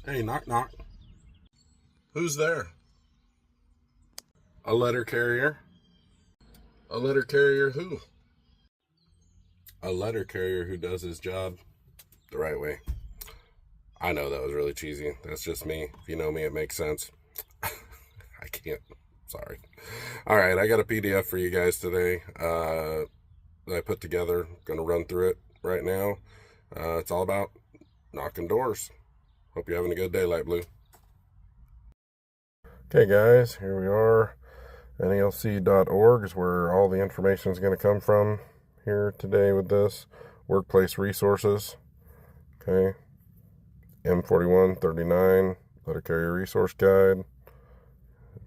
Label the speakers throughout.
Speaker 1: Hey, knock, knock. Who's there? A letter carrier? A letter carrier who? A letter carrier who does his job the right way. I know that was really cheesy. That's just me. If you know me, it makes sense. I can't. Sorry. All right, I got a PDF for you guys today that I put together. Going to run through it right now. It's all about knocking doors. Hope you're having a good day, Light Blue. Okay, guys, here we are. NALC.org is where all the information is going to come from here today with this. Workplace resources. Okay. M4139, letter carrier resource guide.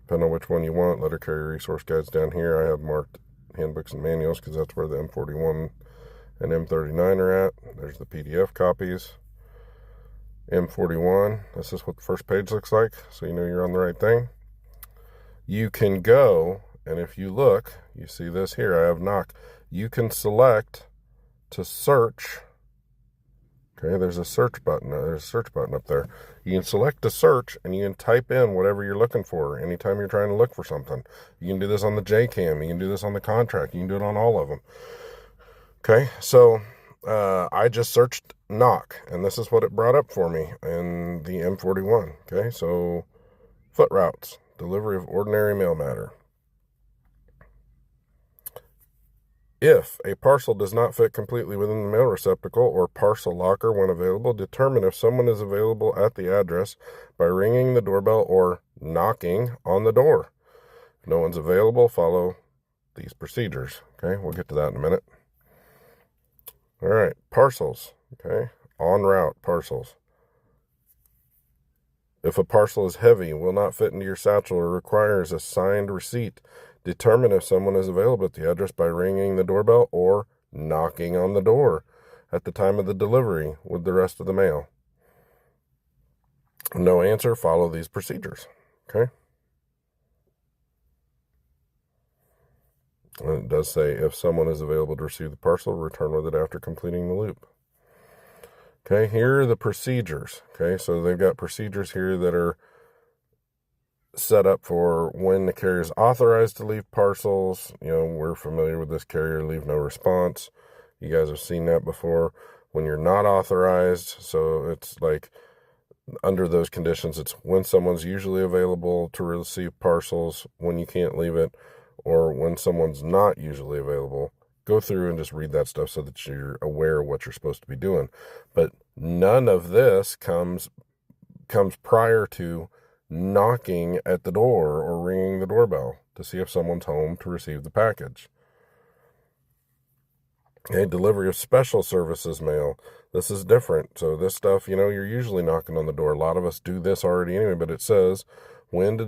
Speaker 1: Depending on which one you want, letter carrier resource guides down here. I have marked handbooks and manuals because that's where the M41 and M39 are at. There's the PDF copies. M41, this is what the first page looks like, so you know you're on the right thing. You can go, and if you look, you see this here, I have knock. You can select to search. Okay, there's a search button. There's a search button up there. You can select to search, and you can type in whatever you're looking for anytime you're trying to look for something. You can do this on the JCAM. You can do this on the contract. You can do it on all of them. Okay, so I just searched knock, and this is what it brought up for me in the M41. Okay, so foot routes, delivery of ordinary mail matter. If a parcel does not fit completely within the mail receptacle or parcel locker when available, determine if someone is available at the address by ringing the doorbell or knocking on the door. If no one's available, follow these procedures. Okay, we'll get to that in a minute. All right, parcels. Okay, en route parcels. If a parcel is heavy, will not fit into your satchel, or requires a signed receipt, determine if someone is available at the address by ringing the doorbell or knocking on the door at the time of the delivery with the rest of the mail. No answer, follow these procedures. Okay? And it does say if someone is available to receive the parcel, return with it after completing the loop. Okay, here are the procedures. Okay, so they've got procedures here that are set up for when the carrier is authorized to leave parcels. You know, we're familiar with this carrier, leave no response. You guys have seen that before. When you're not authorized, so it's like under those conditions, it's when someone's usually available to receive parcels, when you can't leave it, or when someone's not usually available. Go through and just read that stuff so that you're aware of what you're supposed to be doing. But none of this comes prior to knocking at the door or ringing the doorbell to see if someone's home to receive the package. Okay, delivery of special services mail. This is different. So this stuff, you know, you're usually knocking on the door. A lot of us do this already anyway, but it says when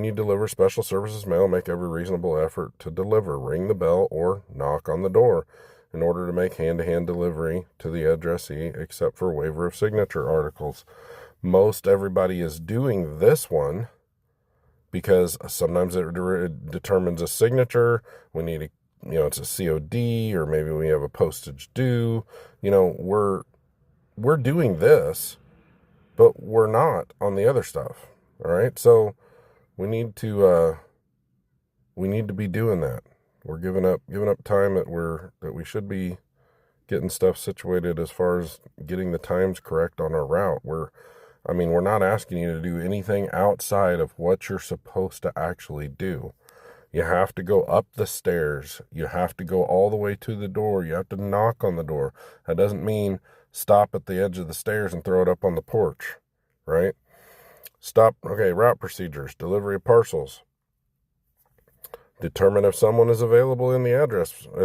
Speaker 1: you deliver special services mail, make every reasonable effort to deliver. Ring the bell or knock on the door in order to make hand-to-hand delivery to the addressee, except for waiver of signature articles. Most everybody is doing this one because sometimes it determines a signature. We need a, you know, it's a COD, or maybe we have a postage due. You know, we're doing this, but we're not on the other stuff. All right, so we need to be doing that. We're giving up time that we should be getting stuff situated as far as getting the times correct on our route. We're not asking you to do anything outside of what you're supposed to actually do. You have to go up the stairs. You have to go all the way to the door. You have to knock on the door. That doesn't mean stop at the edge of the stairs and throw it up on the porch, right? Okay, route procedures, delivery of parcels. Determine if someone is available at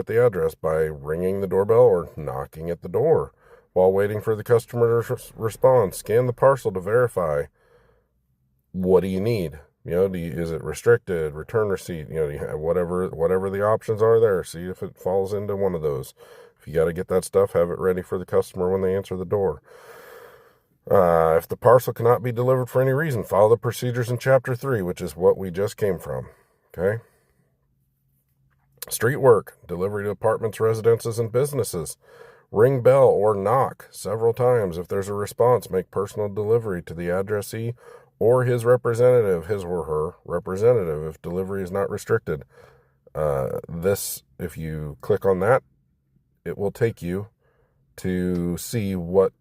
Speaker 1: the address by ringing the doorbell or knocking at the door. While waiting for the customer to respond, scan the parcel to verify. What do you need? You know, is it restricted, return receipt? You know, do you have whatever the options are there. See if it falls into one of those. If you got to get that stuff, have it ready for the customer when they answer the door. If the parcel cannot be delivered for any reason, follow the procedures in Chapter 3, which is what we just came from. Okay? Street work, delivery to apartments, residences, and businesses. Ring bell or knock several times. If there's a response, make personal delivery to the addressee or his representative, his or her representative, if delivery is not restricted. If you click on that, it will take you to see what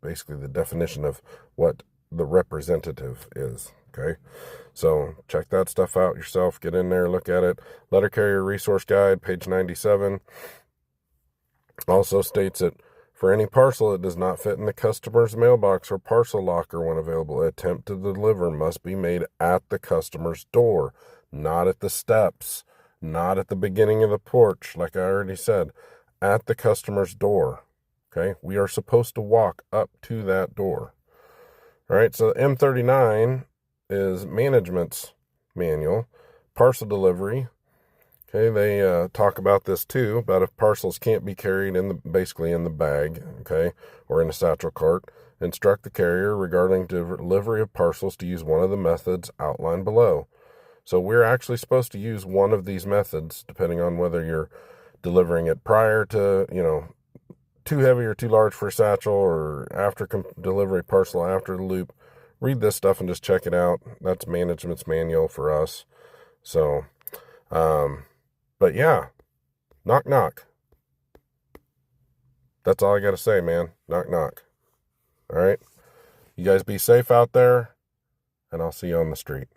Speaker 1: basically the definition of what the representative is. Okay, so check that stuff out yourself. Get in there, look at it. Letter Carrier Resource Guide, page 97, also states that for any parcel that does not fit in the customer's mailbox or parcel locker when available, an attempt to deliver must be made at the customer's door, not at the steps, not at the beginning of the porch, like I already said, at the customer's door. Okay, we are supposed to walk up to that door. All right, so M39 is management's manual, parcel delivery. Okay, they talk about this too, about if parcels can't be carried basically in the bag, okay, or in a satchel cart. Instruct the carrier regarding delivery of parcels to use one of the methods outlined below. So we're actually supposed to use one of these methods, depending on whether you're delivering it prior to, too heavy or too large for a satchel, or after delivery parcel after the loop. Read this stuff and just check it out. That's management's manual for us. So, but yeah, knock, knock. That's all I got to say, man. Knock, knock. All right. You guys be safe out there, and I'll see you on the street.